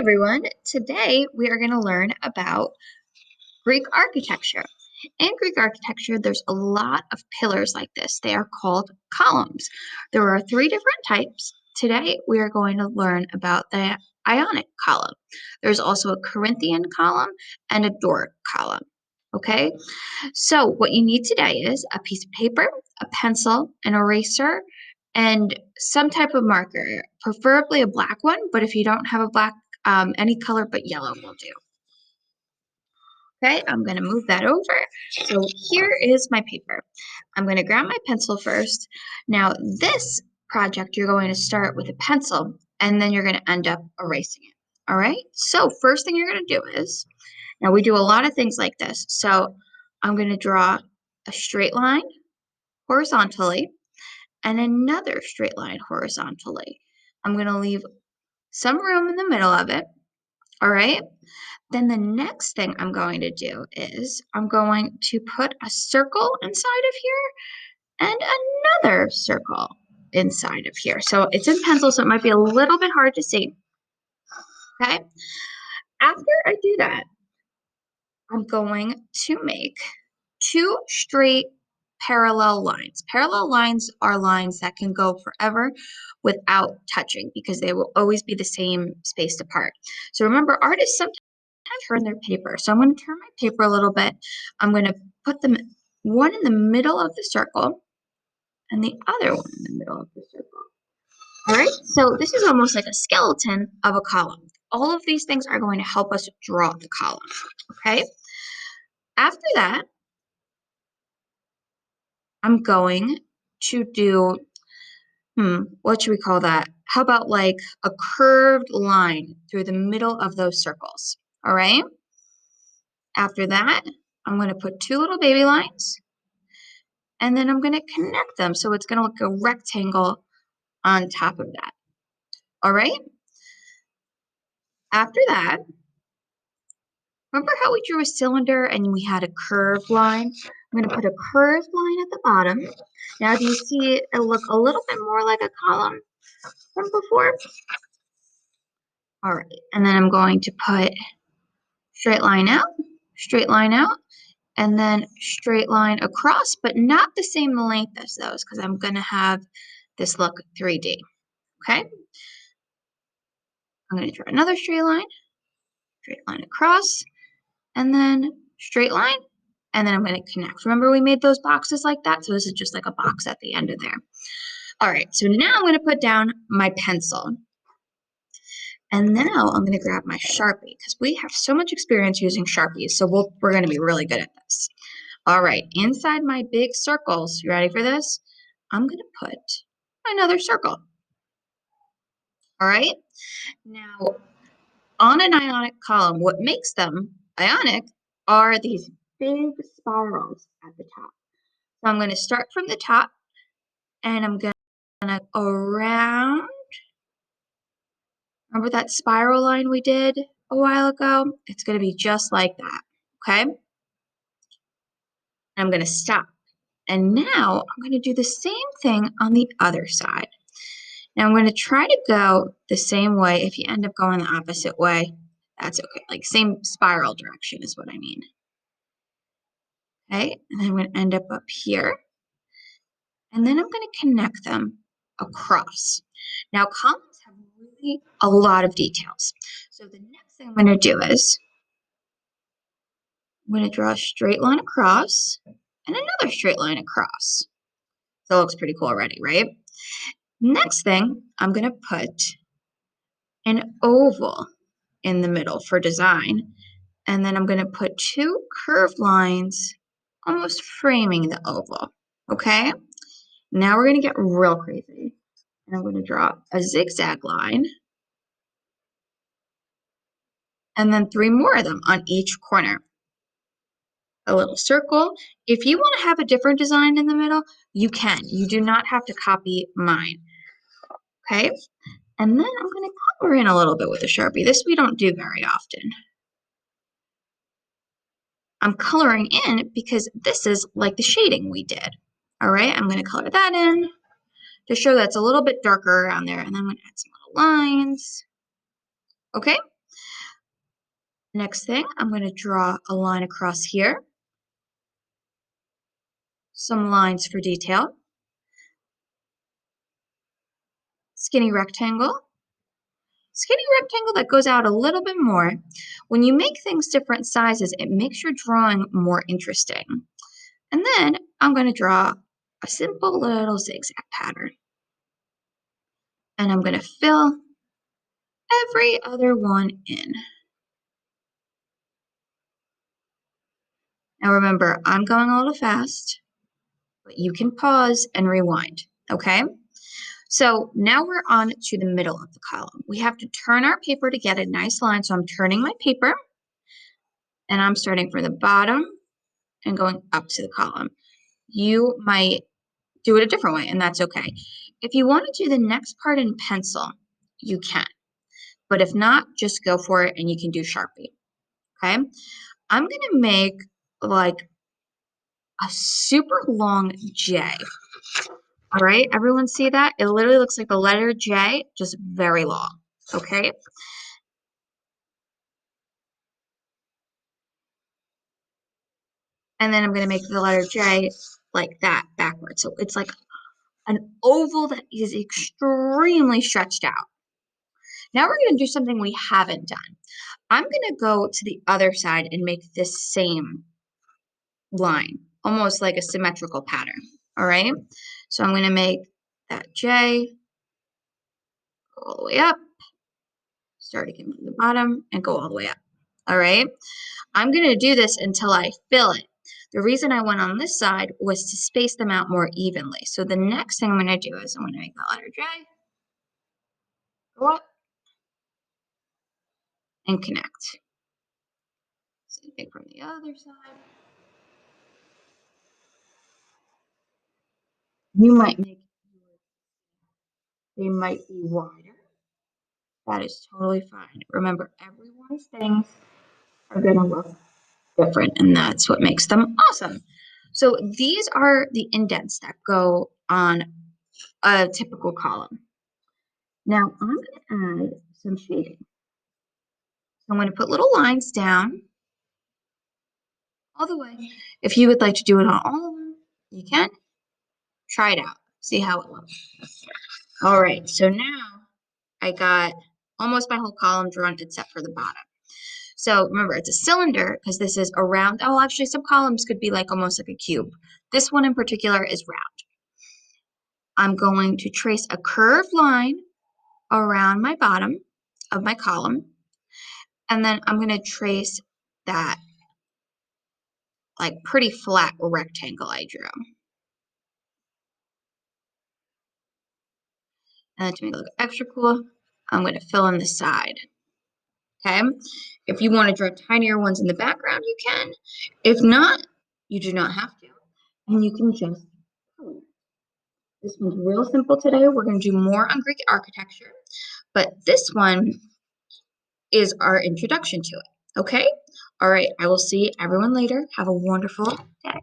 everyone. Today we are going to learn about Greek architecture. In Greek architecture, there's a lot of pillars like this. They are called columns. There are three different types. Today we are going to learn about the Ionic column. There's also a Corinthian column and a Doric column. Okay, so what you need today is a piece of paper, a pencil, an eraser, and some type of marker, preferably a black one, but if you don't have a black, any color but yellow will do. Okay, I'm going to move that over. So here is my paper. I'm going to grab my pencil first. Now this project, you're going to start with a pencil, and then you're going to end up erasing it. All right, so first thing you're going to do is, now we do a lot of things like this. So I'm going to draw a straight line horizontally and another straight line horizontally. I'm going to leave some room in the middle of it. All right. Then the next thing I'm going to do is I'm going to put a circle inside of here and another circle inside of here. So it's in pencil, so it might be a little bit hard to see. Okay. After I do that, I'm going to make two straight parallel lines. Parallel lines are lines that can go forever without touching because they will always be the same space apart. So remember, artists sometimes turn their paper. So I'm going to turn my paper a little bit. I'm going to put them one in the middle of the circle and the other one in the middle of the circle. All right, so this is almost like a skeleton of a column. All of these things are going to help us draw the column, okay? After that, I'm going to do, what should we call that? How about like a curved line through the middle of those circles, all right? After that, I'm going to put two little baby lines, and then I'm going to connect them so it's going to look a rectangle on top of that, all right? After that, remember how we drew a cylinder and we had a curved line? I'm going to put a curved line at the bottom. Now, do you see it look a little bit more like a column from before? All right, and then I'm going to put straight line out, and then straight line across, but not the same length as those because I'm going to have this look 3D, okay? I'm going to draw another straight line across, and then straight line, and then I'm going to connect. Remember we made those boxes like that? So this is just like a box at the end of there. All right, so now I'm going to put down my pencil. And now I'm going to grab my Sharpie because we have so much experience using Sharpies, so we're going to be really good at this. All right, inside my big circles, you ready for this? I'm going to put another circle. All right, now on an ionic column, what makes them ionic are these big spirals at the top. So I'm going to start from the top, and I'm going to go around. Remember that spiral line we did a while ago? It's going to be just like that, okay? I'm going to stop. And now I'm going to do the same thing on the other side. Now I'm going to try to go the same way. If you end up going the opposite way, that's okay. Like same spiral direction is what I mean. Okay, and then I'm going to end up here. And then I'm going to connect them across. Now columns have really a lot of details. So the next thing I'm going to do is I'm going to draw a straight line across and another straight line across. So it looks pretty cool already, right? Next thing, I'm going to put an oval in the middle for design. And then I'm going to put two curved lines almost framing the oval. Okay? Now we're going to get real crazy. And I'm going to draw a zigzag line. And then three more of them on each corner. A little circle. If you want to have a different design in the middle, you can. You do not have to copy mine. Okay? And then I'm going to color in a little bit with a Sharpie. This we don't do very often. I'm coloring in because this is like the shading we did. All right, I'm going to color that in to show that's a little bit darker around there. And then I'm going to add some little lines. Okay, Next thing, I'm going to draw a line across here, some lines for detail, skinny rectangle that goes out a little bit more. When you make things different sizes, it makes your drawing more interesting. And then I'm going to draw a simple little zigzag pattern. And I'm going to fill every other one in. Now remember, I'm going a little fast, but you can pause and rewind, okay? So now we're on to the middle of the column. We have to turn our paper to get a nice line. So I'm turning my paper and I'm starting from the bottom and going up to the column. You might do it a different way, and that's okay. If you want to do the next part in pencil, you can. But if not, just go for it and you can do Sharpie, okay? I'm going to make like a super long J. All right, everyone see that? It literally looks like the letter J, just very long, okay? And then I'm going to make the letter J like that backwards. So it's like an oval that is extremely stretched out. Now we're going to do something we haven't done. I'm going to go to the other side and make this same line, almost like a symmetrical pattern, all right? So I'm going to make that J go all the way up, start again from the bottom, and go all the way up, all right? I'm going to do this until I fill it. The reason I went on this side was to space them out more evenly. So the next thing I'm going to do is I'm going to make the letter J, go up, and connect. Same thing from the other side. You might make they might be wider. That is totally fine. Remember, everyone's things are going to look different, and that's what makes them awesome. So these are the indents that go on a typical column. Now I'm going to add some shading. So I'm going to put little lines down all the way. If you would like to do it on all of them, you can. Try it out. See how it looks. All right, so now I got almost my whole column drawn except for the bottom. So remember, it's a cylinder because this is a round. Oh, actually, some columns could be like almost like a cube. This one in particular is round. I'm going to trace a curved line around my bottom of my column, and then I'm going to trace that like pretty flat rectangle I drew. And then to make it look extra cool, I'm going to fill in the side. Okay? If you want to draw tinier ones in the background, you can. If not, you do not have to. And you can just color. This one's real simple today. We're going to do more on Greek architecture, but this one is our introduction to it. Okay? All right. I will see everyone later. Have a wonderful day.